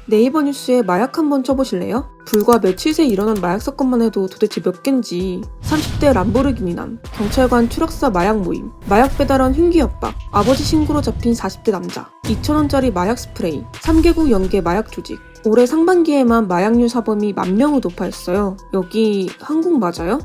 네이버 뉴스에 마약 한번 쳐보실래요? 불과 며칠 새 일어난 마약 사건만 해도 도대체 몇 갠지. 30대 람보르기니남, 경찰관 추락사 마약 모임, 마약 배달원 흉기 협박, 아버지 신고로 잡힌 40대 남자, 2,000원짜리 마약 스프레이, 3개국 연계 마약 조직. 올해 상반기에만 마약류 사범이 10,000명을 도파했어요. 여기 한국 맞아요?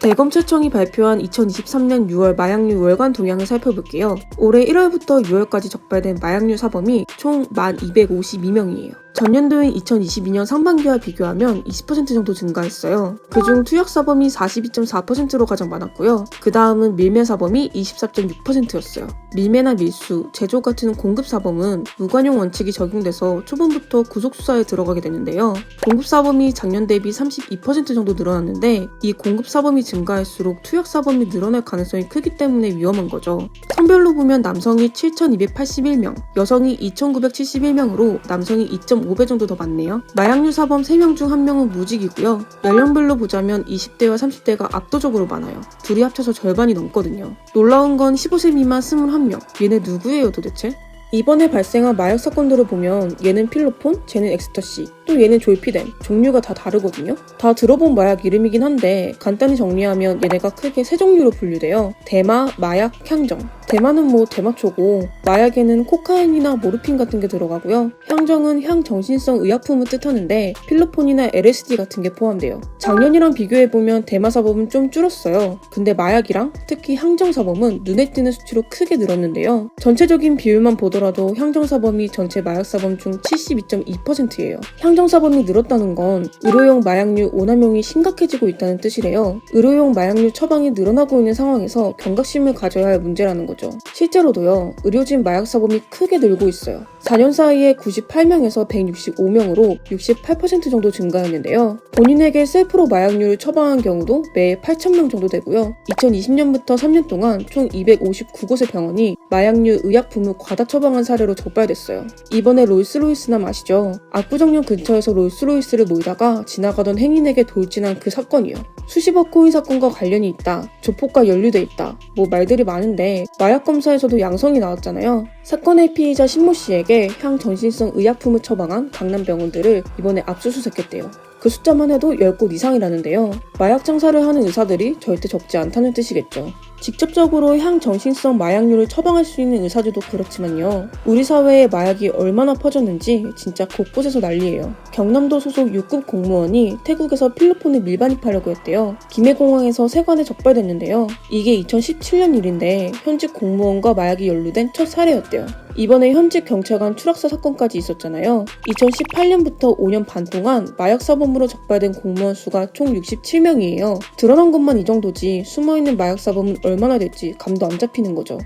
대검찰청이 발표한 2023년 6월 마약류 월간 동향을 살펴볼게요. 올해 1월부터 6월까지 적발된 마약류 사범이 총 1,252명이에요. 전년도인 2022년 상반기와 비교하면 20% 정도 증가했어요. 그중 투약사범이 42.4%로 가장 많았고요. 그 다음은 밀매사범이 24.6%였어요. 밀매나 밀수, 제조 같은 공급사범은 무관용 원칙이 적용돼서 초반부터 구속수사에 들어가게 되는데요. 공급사범이 작년 대비 32% 정도 늘어났는데 이 공급사범이 증가할수록 투약사범이 늘어날 가능성이 크기 때문에 위험한 거죠. 성별로 보면 남성이 7,281명, 여성이 2,971명으로 남성이 2.5배 정도 더 많네요. 마약류 사범 3명 중 1명은 무직이고요. 연령별로 보자면 20대와 30대가 압도적으로 많아요. 둘이 합쳐서 절반이 넘거든요. 놀라운 건 15세 미만 21명. 얘네 누구예요 도대체? 이번에 발생한 마약 사건들을 보면 얘는 필로폰, 쟤는 엑스터시, 또 얘는 졸피뎀, 종류가 다 다르거든요. 다 들어본 마약 이름이긴 한데 간단히 정리하면 얘네가 크게 세 종류로 분류돼요. 대마, 마약, 향정. 대마는 대마초고 마약에는 코카인이나 모르핀 같은 게 들어가고요. 향정은 향정신성 의약품을 뜻하는데 필로폰이나 LSD 같은 게 포함돼요. 작년이랑 비교해보면 대마 사범은 좀 줄었어요. 근데 마약이랑 특히 향정 사범은 눈에 띄는 수치로 크게 늘었는데요. 전체적인 비율만 보더라도 향정 사범이 전체 마약 사범 중 72.2%예요. 향정 사범이 늘었다는 건 의료용 마약류 오남용이 심각해지고 있다는 뜻이래요. 의료용 마약류 처방이 늘어나고 있는 상황에서 경각심을 가져야 할 문제라는 거죠. 실제로도요, 의료진 마약 사범이 크게 늘고 있어요. 4년 사이에 98명에서 165명으로 68% 정도 증가했는데요. 본인에게 셀프로 마약류를 처방한 경우도 매 8,000명 정도 되고요. 2020년부터 3년 동안 총 259곳의 병원이 마약류 의약품을 과다 처방한 사례로 적발됐어요. 이번에 롤스로이스남 아시죠? 압구정역 근처에서 롤스로이스를 몰다가 지나가던 행인에게 돌진한 그 사건이요. 수십억 코인 사건과 관련이 있다, 조폭과 연루돼 있다, 말들이 많은데 마약 검사에서도 양성이 나왔잖아요. 사건의 피의자 신모 씨에게 향정신성 의약품을 처방한 강남병원들을 이번에 압수수색했대요. 그 숫자만 해도 10곳 이상이라는데요. 마약 장사를 하는 의사들이 절대 적지 않다는 뜻이겠죠. 직접적으로 향정신성 마약류를 처방할 수 있는 의사들도 그렇지만요. 우리 사회에 마약이 얼마나 퍼졌는지 진짜 곳곳에서 난리예요. 경남도 소속 6급 공무원이 태국에서 필로폰을 밀반입하려고 했대요. 김해공항에서 세관에 적발됐는데요. 이게 2017년 일인데 현직 공무원과 마약이 연루된 첫 사례였대요. 이번에 현직 경찰관 추락사 사건까지 있었잖아요. 2018년부터 5년 반 동안 마약 사범으로 적발된 공무원 수가 총 67명이에요. 드러난 것만 이 정도지 숨어있는 마약 사범은 얼마나 될지 감도 안 잡히는 거죠.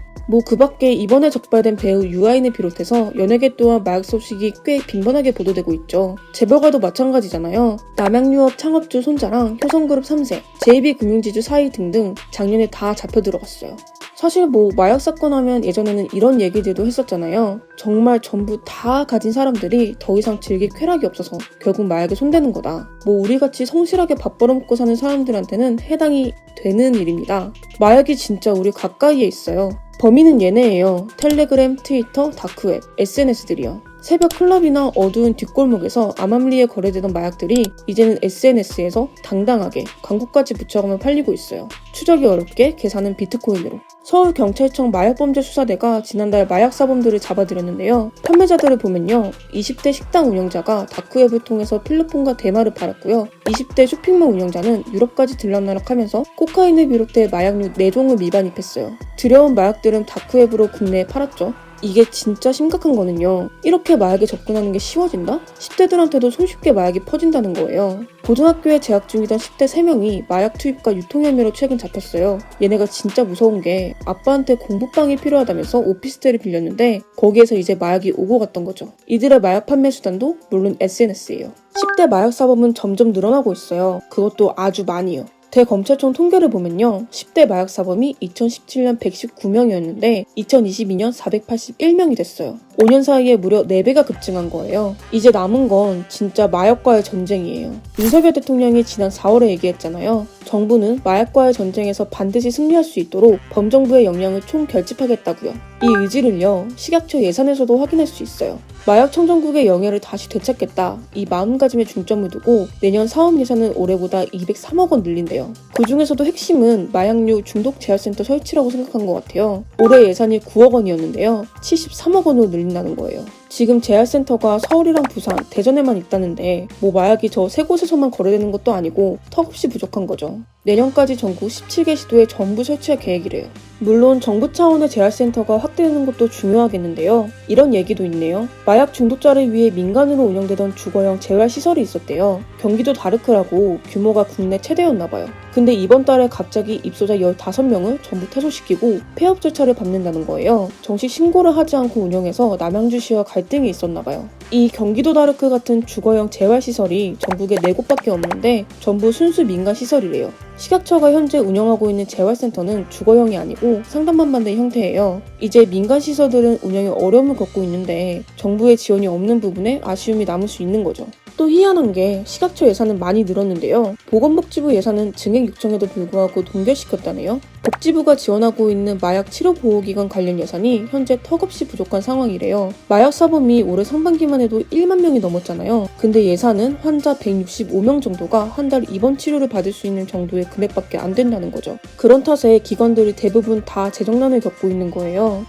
그 밖에 이번에 적발된 배우 유아인을 비롯해서 연예계 또한 마약 소식이 꽤 빈번하게 보도되고 있죠. 재벌과도 마찬가지잖아요. 남양유업 창업주 손자랑 효성그룹 3세, JB금융지주 사위 등등 작년에 다 잡혀 들어갔어요. 사실 마약 사건 하면 예전에는 이런 얘기들도 했었잖아요. 정말 전부 다 가진 사람들이 더 이상 즐길 쾌락이 없어서 결국 마약에 손대는 거다. 우리같이 성실하게 밥 벌어먹고 사는 사람들한테는 해당이 되는 일입니다. 마약이 진짜 우리 가까이에 있어요. 범인은 얘네예요. 텔레그램, 트위터, 다크웹, SNS들이요. 새벽 클럽이나 어두운 뒷골목에서 암암리에 거래되던 마약들이 이제는 SNS에서 당당하게 광고까지 붙여가며 팔리고 있어요. 추적이 어렵게 계산은 비트코인으로. 서울경찰청 마약범죄수사대가 지난달 마약사범들을 잡아들였는데요. 판매자들을 보면요. 20대 식당 운영자가 다크웹을 통해서 필로폰과 대마를 팔았고요. 20대 쇼핑몰 운영자는 유럽까지 들락날락하면서 코카인을 비롯해 마약류 4종을 밀반입했어요. 들여온 마약들은 다크웹으로 국내에 팔았죠. 이게 진짜 심각한 거는요. 이렇게 마약에 접근하는 게 쉬워진다? 10대들한테도 손쉽게 마약이 퍼진다는 거예요. 고등학교에 재학 중이던 10대 3명이 마약 투입과 유통 혐의로 최근 잡혔어요. 얘네가 진짜 무서운 게 아빠한테 공부방이 필요하다면서 오피스텔을 빌렸는데 거기에서 이제 마약이 오고 갔던 거죠. 이들의 마약 판매 수단도 물론 SNS예요. 10대 마약 사범은 점점 늘어나고 있어요. 그것도 아주 많이요. 대검찰청 통계를 보면요. 10대 마약 사범이 2017년 119명이었는데 2022년 481명이 됐어요. 5년 사이에 무려 4배가 급증한 거예요. 이제 남은 건 진짜 마약과의 전쟁이에요. 윤석열 대통령이 지난 4월에 얘기했잖아요. 정부는 마약과의 전쟁에서 반드시 승리할 수 있도록 범정부의 역량을 총결집하겠다고요. 이 의지를요, 식약처 예산에서도 확인할 수 있어요. 마약 청정국의 영예를 다시 되찾겠다. 이 마음가짐에 중점을 두고 내년 사업 예산은 올해보다 203억 원 늘린대요. 그 중에서도 핵심은 마약류 중독 재활센터 설치라고 생각한 것 같아요. 올해 예산이 9억 원이었는데요. 73억 원으로 늘린다는 거예요. 지금 재활센터가 서울이랑 부산, 대전에만 있다는데 뭐 마약이 저 세 곳에서만 거래되는 것도 아니고 턱없이 부족한 거죠. 내년까지 전국 17개 시도에 전부 설치할 계획이래요. 물론 정부 차원의 재활센터가 확대되는 것도 중요하겠는데요. 이런 얘기도 있네요. 마약 중독자를 위해 민간으로 운영되던 주거형 재활시설이 있었대요. 경기도 다르크라고 규모가 국내 최대였나봐요. 근데 이번 달에 갑자기 입소자 15명을 전부 퇴소시키고 폐업 절차를 밟는다는 거예요. 정식 신고를 하지 않고 운영해서 남양주시와 갈등이 있었나봐요. 이 경기도 다르크 같은 주거형 재활시설이 전국에 4곳밖에 없는데 전부 순수 민간 시설이래요. 식약처가 현재 운영하고 있는 재활센터는 주거형이 아니고 상담만 받는 형태예요. 이제 민간 시설들은 운영에 어려움을 겪고 있는데 정부의 지원이 없는 부분에 아쉬움이 남을 수 있는 거죠. 또 희한한 게 식약처 예산은 많이 늘었는데요. 보건복지부 예산은 증액 요청에도 불구하고 동결시켰다네요. 복지부가 지원하고 있는 마약 치료보호기관 관련 예산이 현재 턱없이 부족한 상황이래요. 마약 사범이 올해 상반기만 해도 1만 명이 넘었잖아요. 근데 예산은 환자 165명 정도가 한 달 입원 치료를 받을 수 있는 정도의 금액밖에 안 된다는 거죠. 그런 탓에 기관들이 대부분 다 재정난을 겪고 있는 거예요.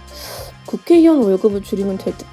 국회의원 월급을 줄이면 될 듯.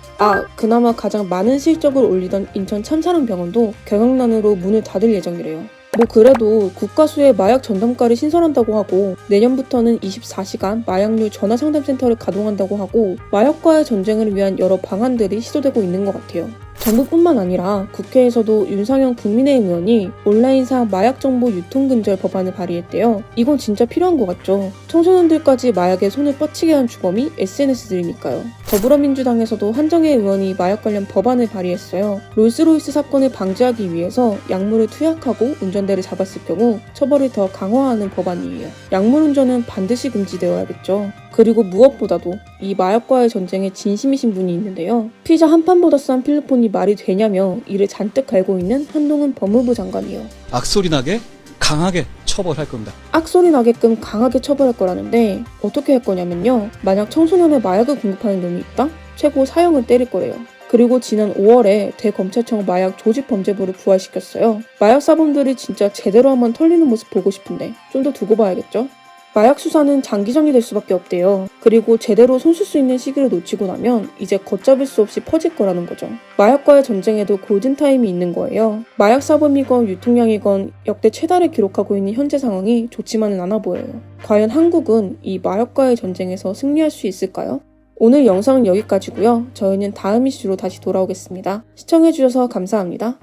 그나마 가장 많은 실적을 올리던 인천 참사랑병원도 경영난으로 문을 닫을 예정이래요. 뭐 그래도 국가수의 마약 전담과를 신설한다고 하고 내년부터는 24시간 마약류 전화상담센터를 가동한다고 하고 마약과의 전쟁을 위한 여러 방안들이 시도되고 있는 것 같아요. 정부뿐만 아니라 국회에서도 윤상현 국민의힘 의원이 온라인상 마약정보 유통근절 법안을 발의했대요. 이건 진짜 필요한 것 같죠. 청소년들까지 마약에 손을 뻗치게 한 주범이 SNS들이니까요. 더불어민주당에서도 한정혜 의원이 마약 관련 법안을 발의했어요. 롤스로이스 사건을 방지하기 위해서 약물을 투약하고 운전대를 잡았을 경우 처벌을 더 강화하는 법안이에요. 약물 운전은 반드시 금지되어야겠죠. 그리고 무엇보다도 이 마약과의 전쟁에 진심이신 분이 있는데요. 피자 한 판보다 싼 필로폰이 말이 되냐며 이를 잔뜩 갈고 있는 한동훈 법무부 장관이요. 악소리 나게 강하게 처벌할 겁니다. 악소리 나게끔 강하게 처벌할 거라는데 어떻게 할 거냐면요. 만약 청소년에 마약을 공급하는 놈이 있다? 최고 사형을 때릴 거래요. 그리고 지난 5월에 대검찰청 마약 조직범죄부를 부활시켰어요. 마약 사범들이 진짜 제대로 한번 털리는 모습 보고 싶은데 좀 더 두고 봐야겠죠? 마약 수사는 장기전이 될 수밖에 없대요. 그리고 제대로 손쓸 수 있는 시기를 놓치고 나면 이제 걷잡을 수 없이 퍼질 거라는 거죠. 마약과의 전쟁에도 골든타임이 있는 거예요. 마약 사범이건 유통량이건 역대 최다를 기록하고 있는 현재 상황이 좋지만은 않아 보여요. 과연 한국은 이 마약과의 전쟁에서 승리할 수 있을까요? 오늘 영상은 여기까지고요. 저희는 다음 이슈로 다시 돌아오겠습니다. 시청해주셔서 감사합니다.